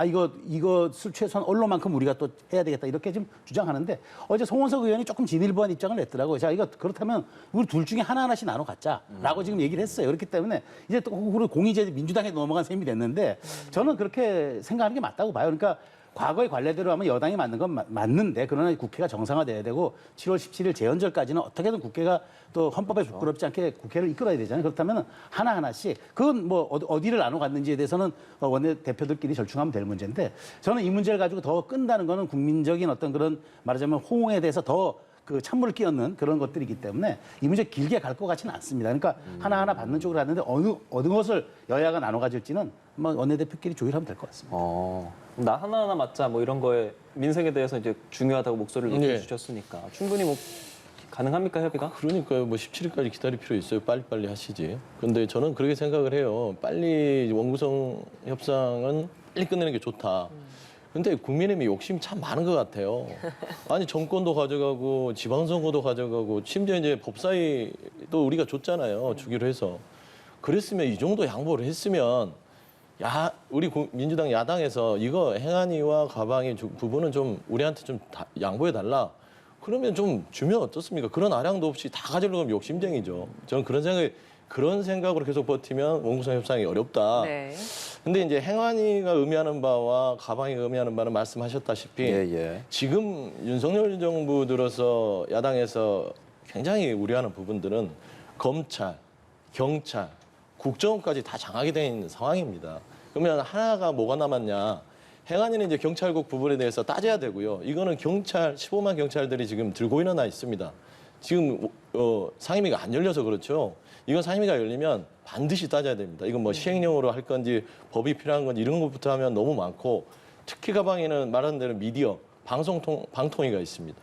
이것을 최소한 언론만큼 우리가 또 해야 되겠다 이렇게 지금 주장하는데 어제 송원석 의원이 조금 진일보한 입장을 냈더라고요. 자, 이거 그렇다면 우리 둘 중에 하나씩 나눠 갖자라고 지금 얘기를 했어요. 그렇기 때문에 이제 또 공이 이제 민주당에 넘어간 셈이 됐는데 저는 그렇게 생각하는 게 맞다고 봐요. 그러니까 과거의 관례대로 하면 여당이 맞는 건 맞는데 그러나 국회가 정상화돼야 되고 7월 17일 재연절까지는 어떻게든 국회가 또 헌법에 부끄럽지 않게 국회를 이끌어야 되잖아요. 그렇다면 하나하나씩 그건 뭐 어디를 나눠 갔는지에 대해서는 원내대표들끼리 절충하면 될 문제인데 저는 이 문제를 가지고 더 끈다는 거는 국민적인 어떤 그런 말하자면 호응에 대해서 더 그 찬물을 끼얹는 그런 것들이기 때문에 이 문제 길게 갈 것 같지는 않습니다. 그러니까 하나하나 받는 쪽으로 갔는데 어느 것을 여야가 나눠 가질지는 뭐 원내대표끼리 조율하면 될 것 같습니다. 나 하나하나 맞자 뭐 이런 거에 민생에 대해서 이제 중요하다고 목소리를 높여주셨으니까 충분히 뭐 가능합니까 협의가? 그러니까요. 뭐 17일까지 기다릴 필요 있어요. 빨리빨리 하시지. 근데 저는 그렇게 생각을 해요. 빨리 원구성 협상은 빨리 끝내는 게 좋다. 근데 국민의힘이 욕심이 참 많은 것 같아요. 아니 정권도 가져가고 지방선거도 가져가고 심지어 이제 법사위도 우리가 줬잖아요. 주기로 해서. 그랬으면 이 정도 양보를 했으면 우리 민주당 야당에서 이거 행안위와 과방위 부분은 좀 우리한테 좀 양보해달라. 그러면 좀 주면 어떻습니까? 그런 아량도 없이 다 가지려고 하면 욕심쟁이죠. 저는 그런 생각으로 계속 버티면 원구성 협상이 어렵다. 네. 근데 이제 행안위가 의미하는 바와 과방위가 의미하는 바는 말씀하셨다시피 지금 윤석열 정부 들어서 야당에서 굉장히 우려하는 부분들은 검찰, 경찰, 국정원까지 다 장악이 되어 있는 상황입니다. 그러면 하나가 뭐가 남았냐? 행안위는 이제 경찰국 부분에 대해서 따져야 되고요. 이거는 15만 경찰들이 지금 들고 일어나 있습니다. 지금 상임위가 안 열려서 그렇죠. 이건 상임위가 열리면 반드시 따져야 됩니다. 이건 뭐 시행령으로 할 건지 법이 필요한 건지 이런 것부터 하면 너무 많고 특히 과방위는 말하는 대로 미디어, 방통위가 있습니다.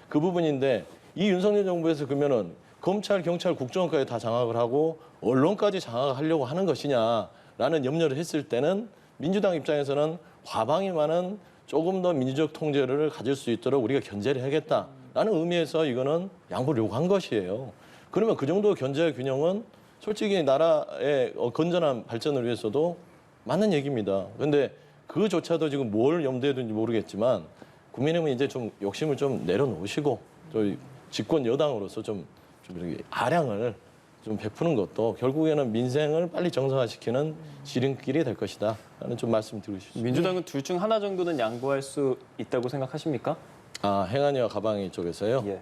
그 부분인데 이 윤석열 정부에서 그러면은 검찰, 경찰, 국정원까지 다 장악을 하고 언론까지 장악하려고 하는 것이냐라는 염려를 했을 때는 민주당 입장에서는 과방위만은 조금 더 민주적 통제를 가질 수 있도록 우리가 견제를 하겠다라는 의미에서 이거는 양보를 요구한 것이에요. 그러면 그 정도 견제와 균형은 솔직히 나라의 건전한 발전을 위해서도 맞는 얘기입니다. 그런데 그조차도 지금 뭘 염두에 둔지 모르겠지만 국민의힘은 이제 좀 욕심을 좀 내려놓으시고 저희 집권 여당으로서 좀 이렇게 아량을 좀 베푸는 것도 결국에는 민생을 빨리 정상화시키는 지름길이 될 것이다 라는 좀 말씀 드리고 싶습니다. 민주당은 둘 중 하나 정도는 양보할 수 있다고 생각하십니까? 행안위와 과방위 쪽에서요? 예.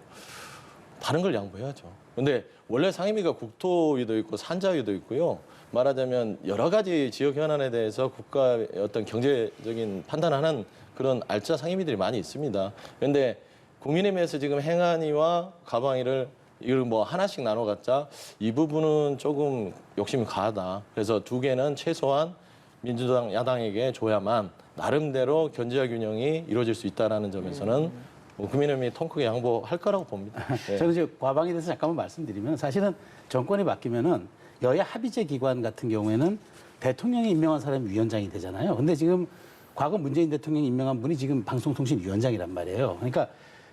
다른 걸 양보해야죠. 근데 원래 상임위가 국토위도 있고 산자위도 있고요. 말하자면 여러 가지 지역 현안에 대해서 국가의 어떤 경제적인 판단하는 그런 알짜 상임위들이 많이 있습니다. 그런데 국민의힘에서 지금 행안위와 과방위를 이걸 뭐 하나씩 나눠 갖자 이 부분은 조금 욕심이 과하다. 그래서 두 개는 최소한 민주당 야당에게 줘야만 나름대로 견제와 균형이 이루어질 수 있다라는 점에서는 국민의힘이 통 크게 양보할 거라고 봅니다. 네. 저는 이제 과방에 대해서 잠깐만 말씀드리면 사실은 정권이 바뀌면은 여야 합의제 기관 같은 경우에는 대통령이 임명한 사람이 위원장이 되잖아요. 근데 지금 과거 문재인 대통령이 임명한 분이 지금 방송통신위원장이란 말이에요. 그러니까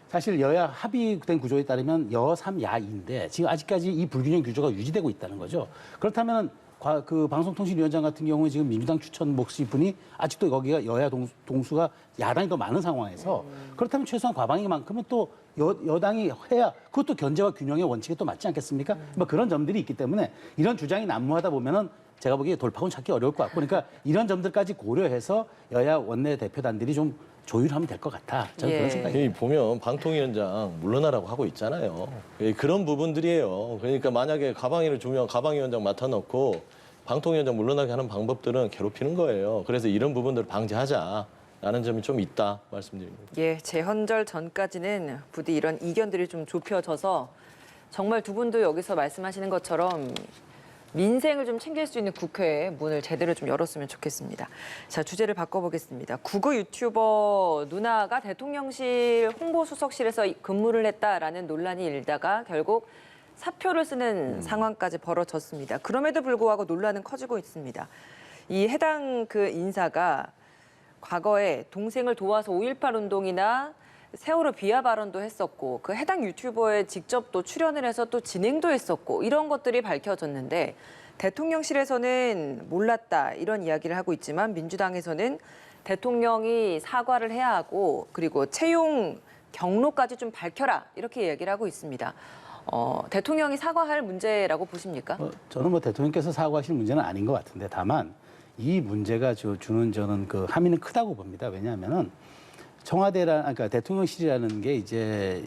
사실 여야 합의된 구조에 따르면 여3야인데 지금 아직까지 이 불균형 구조가 유지되고 있다는 거죠. 그렇다면 그 방송통신위원장 같은 경우에 지금 민주당 추천 몫이 분이 아직도 거기가 여야 동수가 야당이 더 많은 상황에서 그렇다면 최소한 과방위만큼은 또 여당이 해야 그것도 견제와 균형의 원칙에 또 맞지 않겠습니까? 뭐 그런 점들이 있기 때문에 이런 주장이 난무하다 보면은 제가 보기에 돌파군 찾기 어려울 것 같고 그러니까 이런 점들까지 고려해서 여야 원내 대표단들이 좀 조율하면 될 것 같아. 저는 그런 생각이에요. 보면 방통위원장 물러나라고 하고 있잖아요. 그런 부분들이에요. 그러니까 만약에 과방위를 주면 과방위원장 맡아놓고 방통위원장 물러나게 하는 방법들은 괴롭히는 거예요. 그래서 이런 부분들을 방지하자라는 점이 좀 있다 말씀드립니다. 예, 재헌절 전까지는 부디 이런 이견들이 좀 좁혀져서 정말 두 분도 여기서 말씀하시는 것처럼 민생을 좀 챙길 수 있는 국회의 문을 제대로 좀 열었으면 좋겠습니다. 자, 주제를 바꿔보겠습니다. 구구 유튜버 누나가 대통령실 홍보수석실에서 근무를 했다라는 논란이 일다가 결국 사표를 쓰는 상황까지 벌어졌습니다. 그럼에도 불구하고 논란은 커지고 있습니다. 이 해당 그 인사가 과거에 동생을 도와서 5.18 운동이나 세월호 비하 발언도 했었고 그 해당 유튜버에 직접 또 출연을 해서 또 진행도 했었고 이런 것들이 밝혀졌는데 대통령실에서는 몰랐다 이런 이야기를 하고 있지만 민주당에서는 대통령이 사과를 해야 하고 그리고 채용 경로까지 좀 밝혀라 이렇게 얘기를 하고 있습니다. 대통령이 사과할 문제라고 보십니까? 저는 뭐 대통령께서 사과하실 문제는 아닌 것 같은데 다만 이 문제가 주는 저는 그 함의는 크다고 봅니다. 왜냐하면은 그러니까 대통령실이라는 게 이제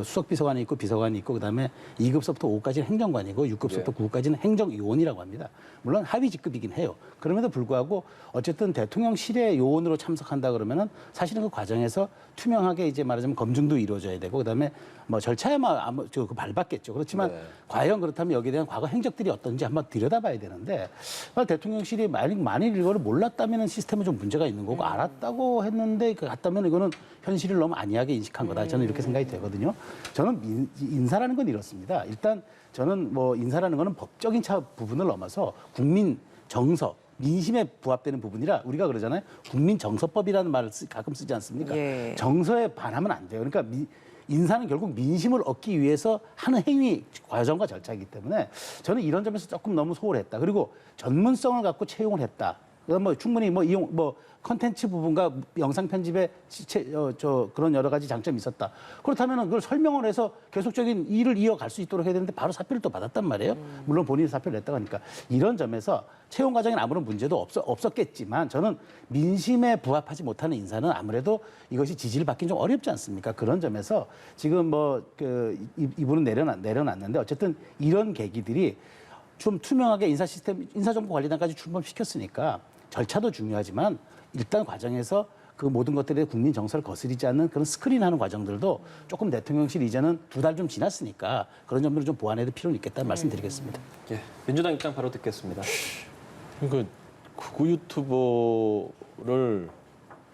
수석비서관이 있고 비서관이 있고 그다음에 2급서부터 5급까지는 행정관이고 6급서부터 9급까지는 행정요원이라고 합니다. 물론 하위 직급이긴 해요. 그럼에도 불구하고 어쨌든 대통령실의 요원으로 참석한다 그러면은 사실은 그 과정에서 투명하게 이제 말하자면 검증도 이루어져야 되고 그다음에 뭐 절차에만 밟았겠죠. 그렇지만 과연 그렇다면 여기에 대한 과거 행적들이 어떤지 한번 들여다봐야 되는데 대통령실이 만일 이거를 몰랐다면 시스템에 좀 문제가 있는 거고 알았다고 했는데 그 같다면 이거는 현실을 너무 안이하게 인식한 거다. 저는 이렇게 생각이 되거든요. 저는 인사라는 건 이렇습니다. 일단 저는 뭐 인사라는 거는 법적인 부분을 넘어서 국민 정서, 민심에 부합되는 부분이라 우리가 그러잖아요. 국민정서법이라는 말을 가끔 쓰지 않습니까? 예. 정서에 반하면 안 돼요. 그러니까 인사는 결국 민심을 얻기 위해서 하는 행위 과정과 절차이기 때문에 저는 이런 점에서 조금 너무 소홀했다. 그리고 전문성을 갖고 채용을 했다. 뭐 충분히 컨텐츠 부분과 영상 편집에 그런 여러 가지 장점이 있었다. 그렇다면 그걸 설명을 해서 계속적인 일을 이어갈 수 있도록 해야 되는데 바로 사표를 또 받았단 말이에요. 물론 본인이 사표를 냈다고 하니까 이런 점에서 채용 과정에 아무런 문제도 없었겠지만 저는 민심에 부합하지 못하는 인사는 아무래도 이것이 지지를 받긴 좀 어렵지 않습니까? 그런 점에서 지금 이분은 내려놨는데 어쨌든 이런 계기들이 좀 투명하게 인사정보관리단까지 출범시켰으니까 절차도 중요하지만 일단 과정에서 그 모든 것들에 국민 정서를 거스리지 않는 그런 스크린하는 과정들도 조금 대통령실 이제는 2달 좀 지났으니까 그런 점들을 좀 보완해야 될 필요는 있겠다는 말씀드리겠습니다. 예, 민주당 입장 바로 듣겠습니다. 그러니까 그 유튜버를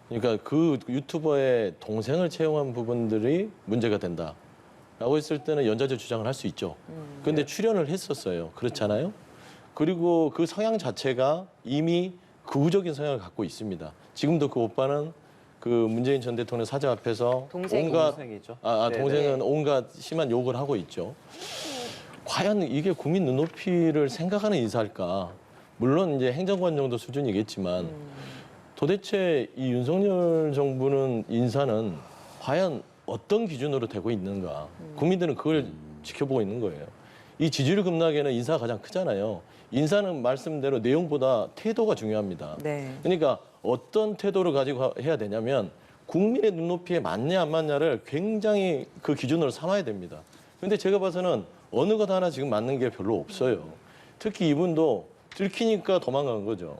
그러니까 그 유튜버의 동생을 채용한 부분들이 문제가 된다라고 했을 때는 연좌제 주장을 할 수 있죠. 그런데 출연을 했었어요. 그렇잖아요. 그리고 그 성향 자체가 이미 극우적인 성향을 갖고 있습니다. 지금도 그 오빠는 그 문재인 전 대통령 사저 앞에서 동생이죠. 동생은 온갖 심한 욕을 하고 있죠. 과연 이게 국민 눈높이를 생각하는 인사일까? 물론 이제 행정관 정도 수준이겠지만 도대체 이 윤석열 정부는 인사는 과연 어떤 기준으로 되고 있는가? 국민들은 그걸 지켜보고 있는 거예요. 이 지지율 급락에는 인사가 가장 크잖아요. 인사는 말씀대로 내용보다 태도가 중요합니다. 네. 그러니까 어떤 태도를 가지고 해야 되냐면 국민의 눈높이에 맞냐 안 맞냐를 굉장히 그 기준으로 삼아야 됩니다. 근데 제가 봐서는 어느 것 하나 지금 맞는 게 별로 없어요. 특히 이분도 들키니까 도망간 거죠.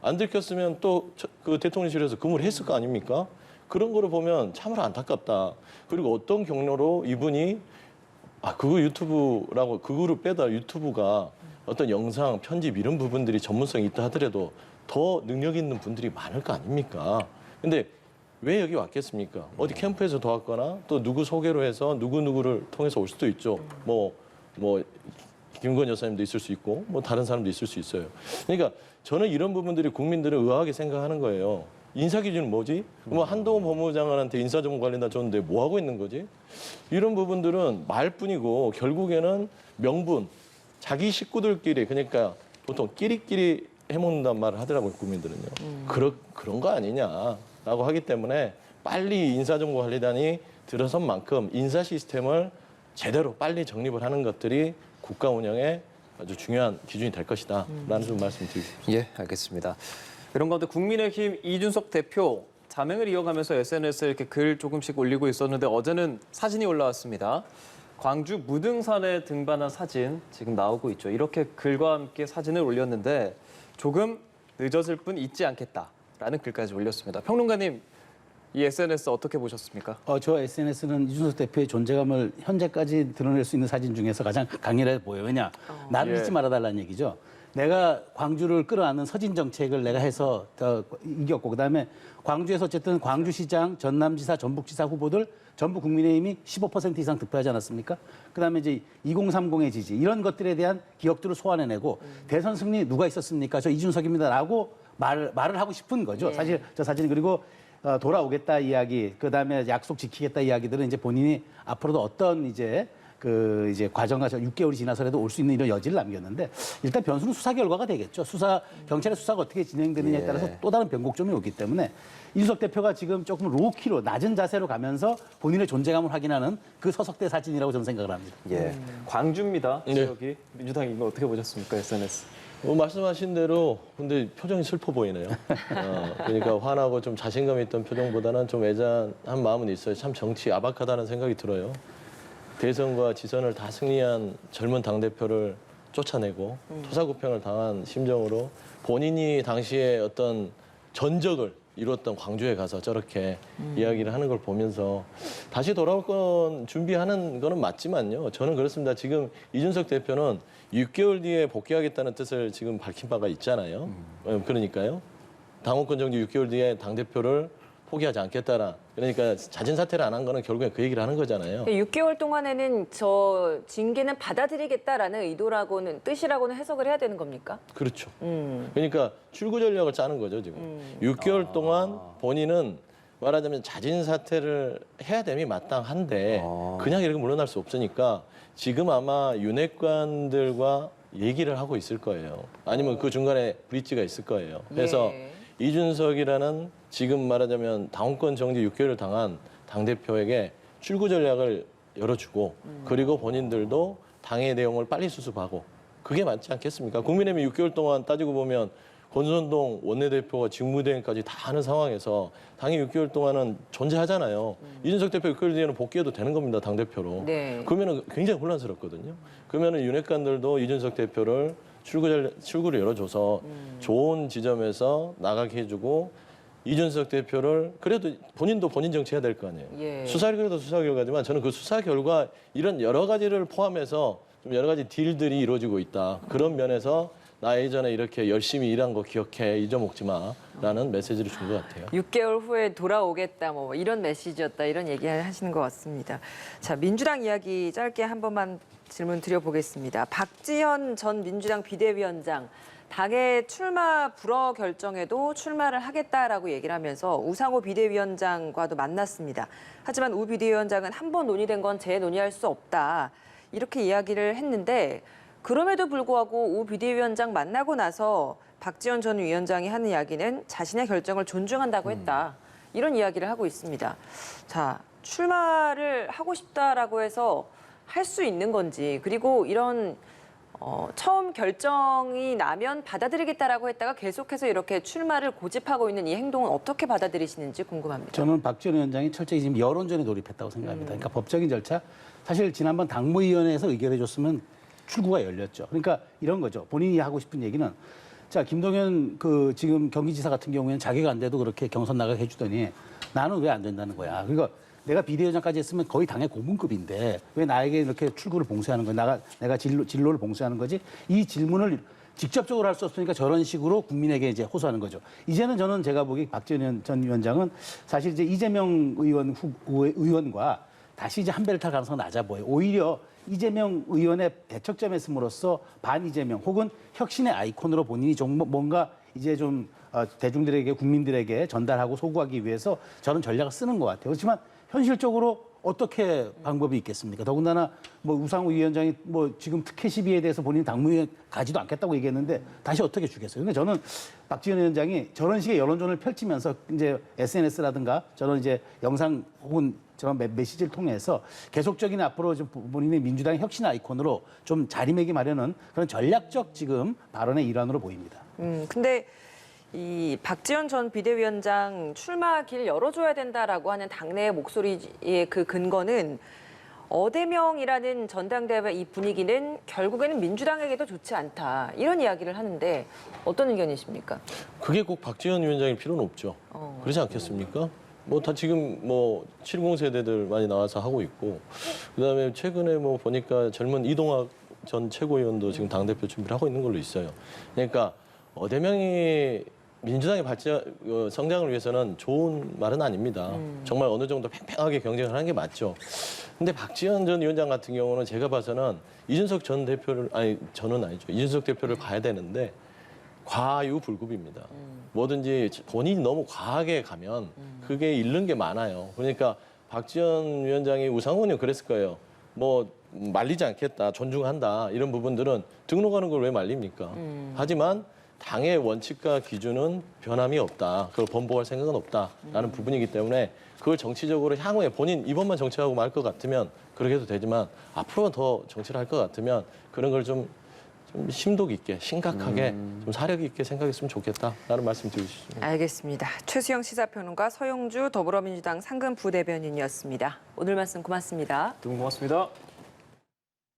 안 들켰으면 또 그 대통령실에서 근무를 했을 거 아닙니까? 그런 거를 보면 참으로 안타깝다. 그리고 어떤 경로로 이분이 그거 유튜브라고 그거를 빼다 유튜브가 어떤 영상, 편집 이런 부분들이 전문성이 있다 하더라도 더 능력 있는 분들이 많을 거 아닙니까? 근데 왜 여기 왔겠습니까? 어디 캠프에서 도왔거나 또 누구 소개로 해서 누구누구를 통해서 올 수도 있죠. 김건 여사님도 있을 수 있고 다른 사람도 있을 수 있어요. 그러니까 저는 이런 부분들이 국민들은 의아하게 생각하는 거예요. 인사 기준은 뭐지? 한동훈 법무장관한테 인사정보관리단 줬는데 뭐 하고 있는 거지? 이런 부분들은 말뿐이고 결국에는 명분, 자기 식구들끼리 그러니까 보통 끼리끼리 해먹는단 말을 하더라고요, 국민들은요. 그런 거 아니냐라고 하기 때문에 빨리 인사정보관리단이 들어선 만큼 인사 시스템을 제대로 빨리 정립을 하는 것들이 국가 운영에 아주 중요한 기준이 될 것이다 라는 좀 말씀드리고 싶습니다. 예, 알겠습니다. 이런 가운데 국민의힘 이준석 대표 자맹을 이어가면서 SNS에 이렇게 글 조금씩 올리고 있었는데 어제는 사진이 올라왔습니다. 광주 무등산에 등반한 사진 지금 나오고 있죠. 이렇게 글과 함께 사진을 올렸는데 조금 늦었을 뿐 잊지 않겠다라는 글까지 올렸습니다. 평론가님, 이 SNS 어떻게 보셨습니까? 저 SNS는 이준석 대표의 존재감을 현재까지 드러낼 수 있는 사진 중에서 가장 강렬해 보여요. 왜냐? 나를 잊지 말아달라는 얘기죠. 내가 광주를 끌어안는 서진 정책을 내가 해서 더 이겼고 그다음에 광주에서 어쨌든 광주시장, 전남지사, 전북지사 후보들 전부 국민의힘이 15% 이상 득표하지 않았습니까? 그다음에 이제 2030의 지지 이런 것들에 대한 기억들을 소환해내고 대선 승리 누가 있었습니까? 저 이준석입니다라고 말을 하고 싶은 거죠. 사실 저 사진이 그리고 돌아오겠다 이야기, 그다음에 약속 지키겠다 이야기들은 이제 본인이 앞으로도 어떤 이제 과정과 6개월이 지나서라도 올 수 있는 이런 여지를 남겼는데 일단 변수는 수사 결과가 되겠죠. 경찰의 수사가 어떻게 진행되느냐에 따라서 또 다른 변곡점이 오기 때문에 이준석 대표가 지금 조금 로키로 낮은 자세로 가면서 본인의 존재감을 확인하는 그 서석대 사진이라고 저는 생각을 합니다. 예. 광주입니다. 네. 지역이. 민주당 이거 어떻게 보셨습니까? SNS. 말씀하신 대로 근데 표정이 슬퍼 보이네요. 그러니까 화나고 좀 자신감 있던 표정보다는 좀 애잔한 마음은 있어요. 참 정치 야박하다는 생각이 들어요. 대선과 지선을 다 승리한 젊은 당대표를 쫓아내고 토사구팽을 당한 심정으로 본인이 당시에 어떤 전적을 이뤘던 광주에 가서 저렇게 이야기를 하는 걸 보면서 다시 돌아올 건 준비하는 거는 맞지만요. 저는 그렇습니다. 지금 이준석 대표는 6개월 뒤에 복귀하겠다는 뜻을 지금 밝힌 바가 있잖아요. 그러니까요. 당원권 정지 6개월 뒤에 당대표를 포기하지 않겠다라. 그러니까 자진 사퇴를 안 한 거는 결국엔 그 얘기를 하는 거잖아요. 6개월 동안에는 저 징계는 받아들이겠다라는 의도라고는 뜻이라고는 해석을 해야 되는 겁니까? 그렇죠. 그러니까 출구 전략을 짜는 거죠, 지금. 6개월 동안 본인은 말하자면 자진 사퇴를 해야 됨이 마땅한데 그냥 이렇게 물러날 수 없으니까 지금 아마 윤핵관들과 얘기를 하고 있을 거예요. 아니면 그 중간에 브릿지가 있을 거예요. 그래서 이준석이라는 지금 말하자면 당원권 정지 6개월을 당한 당대표에게 출구 전략을 열어주고 그리고 본인들도 당의 내용을 빨리 수습하고 그게 맞지 않겠습니까? 국민의힘이 6개월 동안 따지고 보면 권선동 원내대표가 직무대행까지 다 하는 상황에서 당이 6개월 동안은 존재하잖아요. 이준석 대표 6개월 뒤에는 복귀해도 되는 겁니다, 당대표로. 네. 그러면 굉장히 혼란스럽거든요. 그러면 윤핵관들도 이준석 대표를 출구를 열어줘서 좋은 지점에서 나가게 해주고 이준석 대표를 그래도 본인도 본인 정치해야 될 거 아니에요. 예. 수사 결과도 수사 결과지만 저는 그 수사 결과 이런 여러 가지를 포함해서 좀 여러 가지 딜들이 이루어지고 있다. 그런 면에서 나 예전에 이렇게 열심히 일한 거 기억해, 잊어먹지 마라는 메시지를 준 것 같아요. 6개월 후에 돌아오겠다 뭐 이런 메시지였다 이런 얘기 하시는 것 같습니다. 자, 민주당 이야기 짧게 한 번만 질문 드려보겠습니다. 박지현 전 민주당 비대위원장 당의 출마 불허 결정에도 출마를 하겠다라고 얘기를 하면서 우상호 비대위원장과도 만났습니다. 하지만 우 비대위원장은 한 번 논의된 건 재논의할 수 없다 이렇게 이야기를 했는데 그럼에도 불구하고 우 비대위원장 만나고 나서 박지원 전 위원장이 하는 이야기는 자신의 결정을 존중한다고 했다. 이런 이야기를 하고 있습니다. 자, 출마를 하고 싶다라고 해서 할 수 있는 건지 그리고 이런 처음 결정이 나면 받아들이겠다라고 했다가 계속해서 이렇게 출마를 고집하고 있는 이 행동은 어떻게 받아들이시는지 궁금합니다. 저는 박지원 위원장이 철저히 지금 여론전에 돌입했다고 생각합니다. 그러니까 법적인 절차, 사실 지난번 당무위원회에서 의결해 줬으면 출구가 열렸죠. 그러니까 이런 거죠. 본인이 하고 싶은 얘기는 자, 김동연 지금 경기지사 같은 경우에는 자기가 안 돼도 그렇게 경선 나가게 해주더니 나는 왜 안 된다는 거야. 그러니까 내가 비대위원장까지 했으면 거의 당의 고문급인데 왜 나에게 이렇게 출구를 봉쇄하는 거야. 내가 진로를 봉쇄하는 거지. 이 질문을 직접적으로 할 수 없으니까 저런 식으로 국민에게 이제 호소하는 거죠. 이제는 저는 제가 보기 박지원 전 위원장은 사실 이제 이재명 의원과 다시 이제 한 배를 탈 가능성은 낮아 보여요. 오히려 이재명 의원의 대척점에 있음으로써 반 이재명 혹은 혁신의 아이콘으로 본인이 좀 뭔가 이제 좀 대중들에게 국민들에게 전달하고 소구하기 위해서 저런 전략을 쓰는 것 같아요. 그렇지만 현실적으로 어떻게 방법이 있겠습니까? 더군다나 뭐 우상호 위원장이 뭐 지금 특혜 시비에 대해서 본인이 당무위에 가지도 않겠다고 얘기했는데 다시 어떻게 주겠어요? 그러니까 저는 박지원 위원장이 저런 식의 여론전을 펼치면서 이제 SNS라든가 저런 이제 영상 혹은 저런 메시지를 통해서 계속적인 앞으로 좀 본인의 민주당의 혁신 아이콘으로 좀 자리매김하려는 그런 전략적 지금 발언의 일환으로 보입니다. 근데 이 박지원 전 비대위원장 출마 길 열어줘야 된다라고 하는 당내의 목소리의 그 근거는 어대명이라는 전당대회 이 분위기는 결국에는 민주당에게도 좋지 않다. 이런 이야기를 하는데 어떤 의견이십니까? 그게 꼭 박지원 위원장일 필요는 없죠. 그렇지 않겠습니까? 뭐 다 지금 뭐 70세대들 많이 나와서 하고 있고 그다음에 최근에 뭐 보니까 젊은 이동학 전 최고위원도 지금 당대표 준비를 하고 있는 걸로 있어요. 그러니까 어대명이 민주당의 성장을 위해서는 좋은 말은 아닙니다. 정말 어느 정도 팽팽하게 경쟁을 하는 게 맞죠. 근데 박지원 전 위원장 같은 경우는 제가 봐서는 이준석 전 대표를, 아니, 저는 아니죠. 이준석 대표를 봐야 되는데 과유불급입니다. 뭐든지 본인이 너무 과하게 가면 그게 잃는 게 많아요. 그러니까 박지원 위원장이 우상호 의원 그랬을 거예요. 뭐 말리지 않겠다, 존중한다 이런 부분들은 등록하는 걸 왜 말립니까? 하지만 당의 원칙과 기준은 변함이 없다. 그걸 번복할 생각은 없다라는 부분이기 때문에 그걸 정치적으로 향후에 본인 이번만 정치하고 말 것 같으면 그렇게 해도 되지만 앞으로만 더 정치를 할 것 같으면 그런 걸 좀 심도 깊게 심각하게 좀 사력 있게 생각했으면 좋겠다라는 말씀 드리고 싶습니다. 알겠습니다. 최수영 시사평론가, 서영주 더불어민주당 상근 부대변인이었습니다. 오늘 말씀 고맙습니다. 두 분 고맙습니다.